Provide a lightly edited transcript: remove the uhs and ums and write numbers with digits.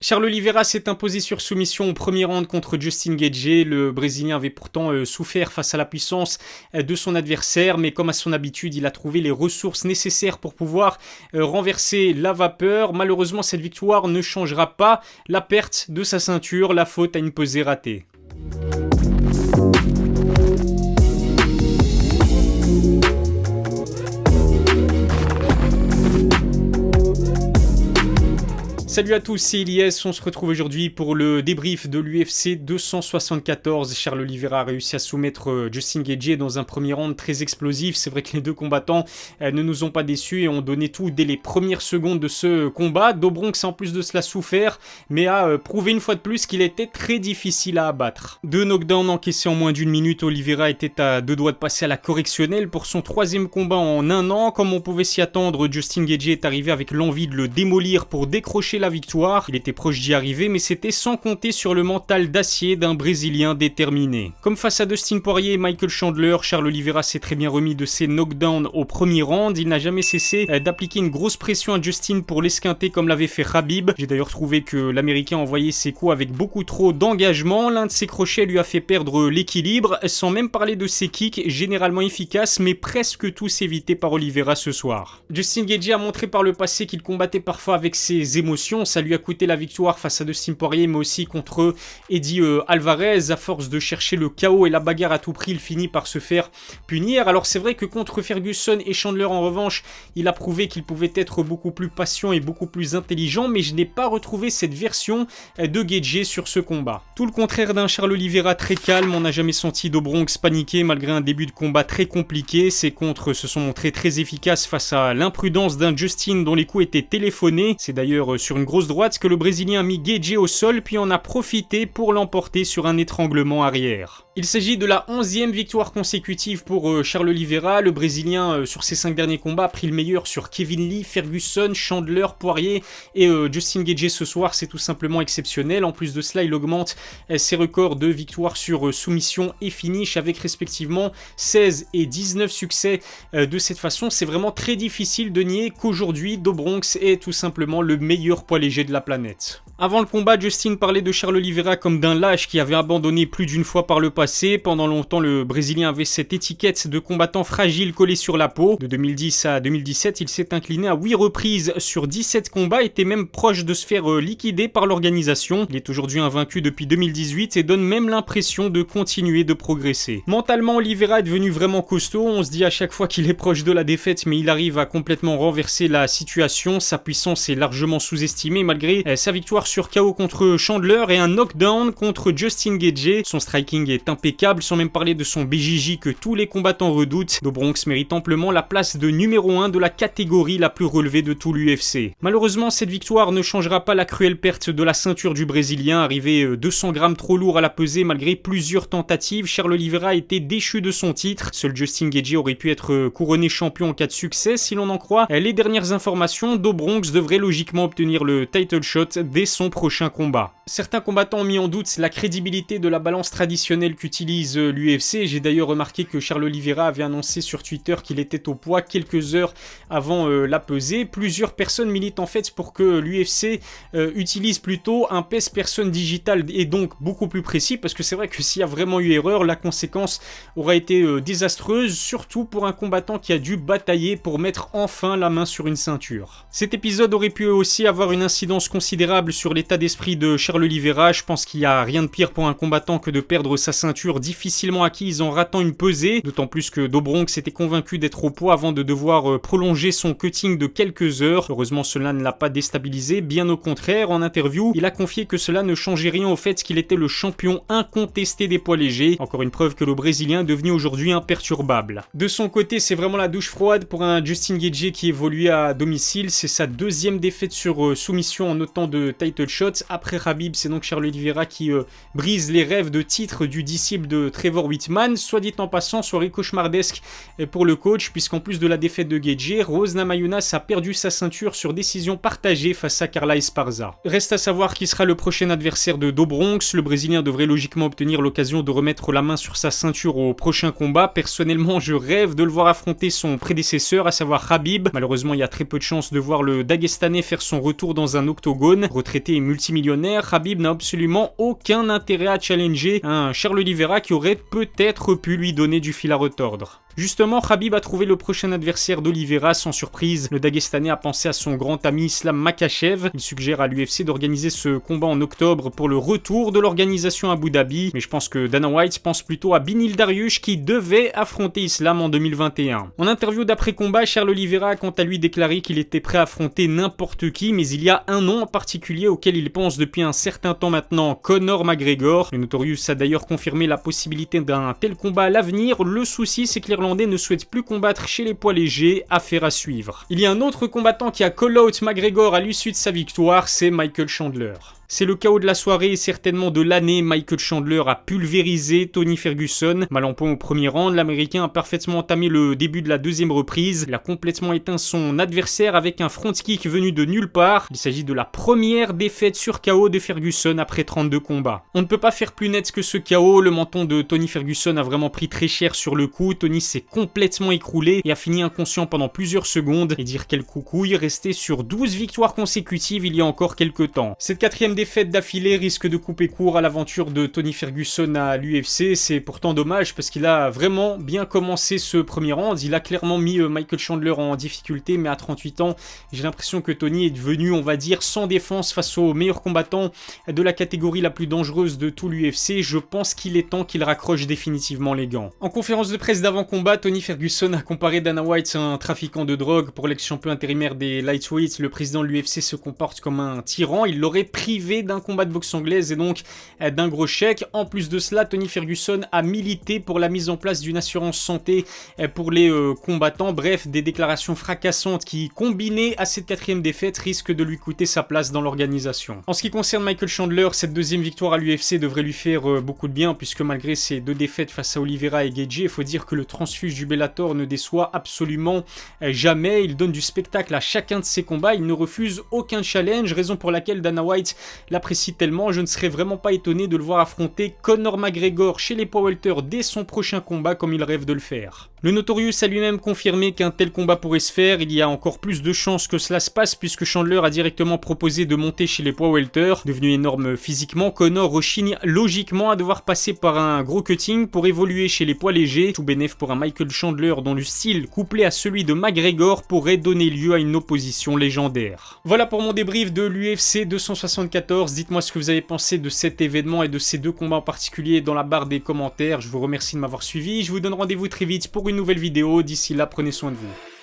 Charles Oliveira s'est imposé sur soumission au premier round contre Justin Gaethje. Le Brésilien avait pourtant souffert face à la puissance de son adversaire, mais comme à son habitude, il a trouvé les ressources nécessaires pour pouvoir renverser la vapeur. Malheureusement, cette victoire ne changera pas la perte de sa ceinture, la faute à une pesée ratée. Salut à tous, c'est Ilyes, on se retrouve aujourd'hui pour le débrief de l'UFC 274. Charles Oliveira a réussi à soumettre Justin Gaethje dans un premier round très explosif. C'est vrai que les deux combattants ne nous ont pas déçus et ont donné tout dès les premières secondes de ce combat. Do Bronx a en plus de cela souffert, mais a prouvé une fois de plus qu'il était très difficile à abattre. Deux knockdowns encaissés en moins d'une minute, Oliveira était à deux doigts de passer à la correctionnelle pour son troisième combat en un an. Comme on pouvait s'y attendre, Justin Gaethje est arrivé avec l'envie de le démolir pour décrocher la victoire. Il était proche d'y arriver, mais c'était sans compter sur le mental d'acier d'un Brésilien déterminé. Comme face à Dustin Poirier et Michael Chandler, Charles Oliveira s'est très bien remis de ses knockdowns au premier round. Il n'a jamais cessé d'appliquer une grosse pression à Justin pour l'esquinter comme l'avait fait Khabib. J'ai d'ailleurs trouvé que l'Américain envoyait ses coups avec beaucoup trop d'engagement. L'un de ses crochets lui a fait perdre l'équilibre, sans même parler de ses kicks généralement efficaces, mais presque tous évités par Oliveira ce soir. Justin Gaethje a montré par le passé qu'il combattait parfois avec ses émotions. Ça lui a coûté la victoire face à Dustin Poirier, mais aussi contre Eddie Alvarez. À force de chercher le chaos et la bagarre à tout prix, il finit par se faire punir. Alors c'est vrai que contre Ferguson et Chandler en revanche, il a prouvé qu'il pouvait être beaucoup plus patient et beaucoup plus intelligent, mais je n'ai pas retrouvé cette version de Gaethje sur ce combat. Tout le contraire d'un Charles Oliveira très calme, on n'a jamais senti Do Bronx paniquer malgré un début de combat très compliqué. Ses contres se sont montrés très efficaces face à l'imprudence d'un Justin dont les coups étaient téléphonés. C'est d'ailleurs sur une grosse droite que le Brésilien a mis Gaethje au sol puis en a profité pour l'emporter sur un étranglement arrière. Il s'agit de la 11e victoire consécutive pour Charles Oliveira. Le Brésilien, sur ses 5 derniers combats, a pris le meilleur sur Kevin Lee, Ferguson, Chandler, Poirier et Justin Gaethje ce soir. C'est tout simplement exceptionnel. En plus de cela, il augmente ses records de victoires sur soumission et finish avec respectivement 16 et 19 succès de cette façon. C'est vraiment très difficile de nier qu'aujourd'hui, Do Bronx est tout simplement le meilleur poids léger de la planète. Avant le combat, Justin parlait de Charles Oliveira comme d'un lâche qui avait abandonné plus d'une fois par le passé. Pendant longtemps, le Brésilien avait cette étiquette de combattant fragile collée sur la peau. De 2010 à 2017, il s'est incliné à 8 reprises sur 17 combats, était même proche de se faire liquider par l'organisation. Il est aujourd'hui invaincu depuis 2018 et donne même l'impression de continuer de progresser. Mentalement, Oliveira est devenu vraiment costaud. On se dit à chaque fois qu'il est proche de la défaite, mais il arrive à complètement renverser la situation. Sa puissance est largement sous-estimée malgré sa victoire sur KO contre Chandler et un knockdown contre Justin Gaethje. Son striking est impeccable, sans même parler de son BJJ que tous les combattants redoutent. Do Bronx mérite amplement la place de numéro 1 de la catégorie la plus relevée de tout l'UFC. Malheureusement, cette victoire ne changera pas la cruelle perte de la ceinture du Brésilien. Arrivé 200 grammes trop lourd à la pesée malgré plusieurs tentatives, Charles Oliveira a été déchu de son titre. Seul Justin Gaethje aurait pu être couronné champion en cas de succès. Si l'on en croit les dernières informations, Do Bronx devrait logiquement obtenir le title shot dès son prochain combat. Certains combattants ont mis en doute la crédibilité de la balance traditionnelle qu'utilise l'UFC. J'ai d'ailleurs remarqué que Charles Oliveira avait annoncé sur Twitter qu'il était au poids quelques heures avant la pesée. Plusieurs personnes militent en fait pour que l'UFC utilise plutôt un pèse-personne digital et donc beaucoup plus précis, parce que c'est vrai que s'il y a vraiment eu erreur, la conséquence aura été désastreuse, surtout pour un combattant qui a dû batailler pour mettre enfin la main sur une ceinture. Cet épisode aurait pu aussi avoir une incidence considérable sur l'état d'esprit de Charles Oliveira. Je pense qu'il n'y a rien de pire pour un combattant que de perdre sa ceinture difficilement acquise en ratant une pesée, d'autant plus que Do Bronx était convaincu d'être au poids avant de devoir prolonger son cutting de quelques heures. Heureusement, cela ne l'a pas déstabilisé, bien au contraire. En interview, il a confié que cela ne changeait rien au fait qu'il était le champion incontesté des poids légers. Encore une preuve que le Brésilien est devenu aujourd'hui imperturbable. De son côté, c'est vraiment la douche froide pour un Justin Gaethje qui évoluait à domicile. C'est sa deuxième défaite sur soumission en autant de title shots. Après Khabib, c'est donc Charles Oliveira qui brise les rêves de titre du disciple de Trevor Wittman. Soit dit en passant, soirée cauchemardesque pour le coach, puisqu'en plus de la défaite de Gaethje, Rose Namajunas a perdu sa ceinture sur décision partagée face à Carla Esparza. Reste à savoir qui sera le prochain adversaire de Do Bronx. Le Brésilien devrait logiquement obtenir l'occasion de remettre la main sur sa ceinture au prochain combat. Personnellement, je rêve de le voir affronter son prédécesseur, à savoir Khabib. Malheureusement, il y a très peu de chances de voir le Dagestanais faire son retour dans un octogone. Retraité et multimillionnaire, Khabib n'a absolument aucun intérêt à challenger un Charles Oliveira qui aurait peut-être pu lui donner du fil à retordre. Justement, Khabib a trouvé le prochain adversaire d'Oliveira sans surprise. Le Dagestanais a pensé à son grand ami Islam Makhachev. Il suggère à l'UFC d'organiser ce combat en octobre pour le retour de l'organisation à Abu Dhabi. Mais je pense que Dana White pense plutôt à Beneil Dariush qui devait affronter Islam en 2021. En interview d'après-combat, Charles Oliveira a quant à lui déclaré qu'il était prêt à affronter n'importe qui, mais il y a un nom en particulier auquel il pense depuis un certain temps maintenant, Conor McGregor. Le Notorious a d'ailleurs confirmé la possibilité d'un tel combat à l'avenir. Le souci, c'est que l'Irlandais ne souhaite plus combattre chez les poids légers, affaire à suivre. Il y a un autre combattant qui a call-out McGregor à l'issue de sa victoire, c'est Michael Chandler. C'est le chaos de la soirée et certainement de l'année. Michael Chandler a pulvérisé Tony Ferguson. Mal en point au premier round, l'Américain a parfaitement entamé le début de la deuxième reprise. Il a complètement éteint son adversaire avec un front kick venu de nulle part. Il s'agit de la première défaite sur KO de Ferguson après 32 combats. On ne peut pas faire plus net que ce KO. Le menton de Tony Ferguson a vraiment pris très cher sur le coup. Tony s'est complètement écroulé et a fini inconscient pendant plusieurs secondes. Et dire quel coucouille, resté sur 12 victoires consécutives il y a encore quelques temps. Cette quatrième défaite d'affilée risque de couper court à l'aventure de Tony Ferguson à l'UFC. C'est pourtant dommage parce qu'il a vraiment bien commencé ce premier round. Il a clairement mis Michael Chandler en difficulté, mais à 38 ans, j'ai l'impression que Tony est devenu, on va dire, sans défense face aux meilleurs combattants de la catégorie la plus dangereuse de tout l'UFC. Je pense qu'il est temps qu'il raccroche définitivement les gants. En conférence de presse d'avant-combat, Tony Ferguson a comparé Dana White à un trafiquant de drogue. Pour l'ex-champion intérimaire des lightweights, le président de l'UFC se comporte comme un tyran. Il l'aurait privé d'un combat de boxe anglaise et donc d'un gros chèque. En plus de cela, Tony Ferguson a milité pour la mise en place d'une assurance santé pour les combattants. Bref, des déclarations fracassantes qui, combinées à cette quatrième défaite, risquent de lui coûter sa place dans l'organisation. En ce qui concerne Michael Chandler, cette deuxième victoire à l'UFC devrait lui faire beaucoup de bien puisque malgré ses deux défaites face à Oliveira et Gaethje, il faut dire que le transfuge du Bellator ne déçoit absolument jamais. Il donne du spectacle à chacun de ses combats. Il ne refuse aucun challenge, raison pour laquelle Dana White l'apprécie tellement. Je ne serais vraiment pas étonné de le voir affronter Conor McGregor chez les poids welter dès son prochain combat comme il rêve de le faire. Le Notorious a lui-même confirmé qu'un tel combat pourrait se faire. Il y a encore plus de chances que cela se passe puisque Chandler a directement proposé de monter chez les poids welter. Devenu énorme physiquement, Conor rechigne logiquement à devoir passer par un gros cutting pour évoluer chez les poids légers. Tout bénef pour un Michael Chandler dont le style couplé à celui de McGregor pourrait donner lieu à une opposition légendaire. Voilà pour mon débrief de l'UFC 274. Dites-moi ce que vous avez pensé de cet événement et de ces deux combats en particulier dans la barre des commentaires. Je vous remercie de m'avoir suivi. Je vous donne rendez-vous très vite pour une nouvelle vidéo. D'ici là, prenez soin de vous.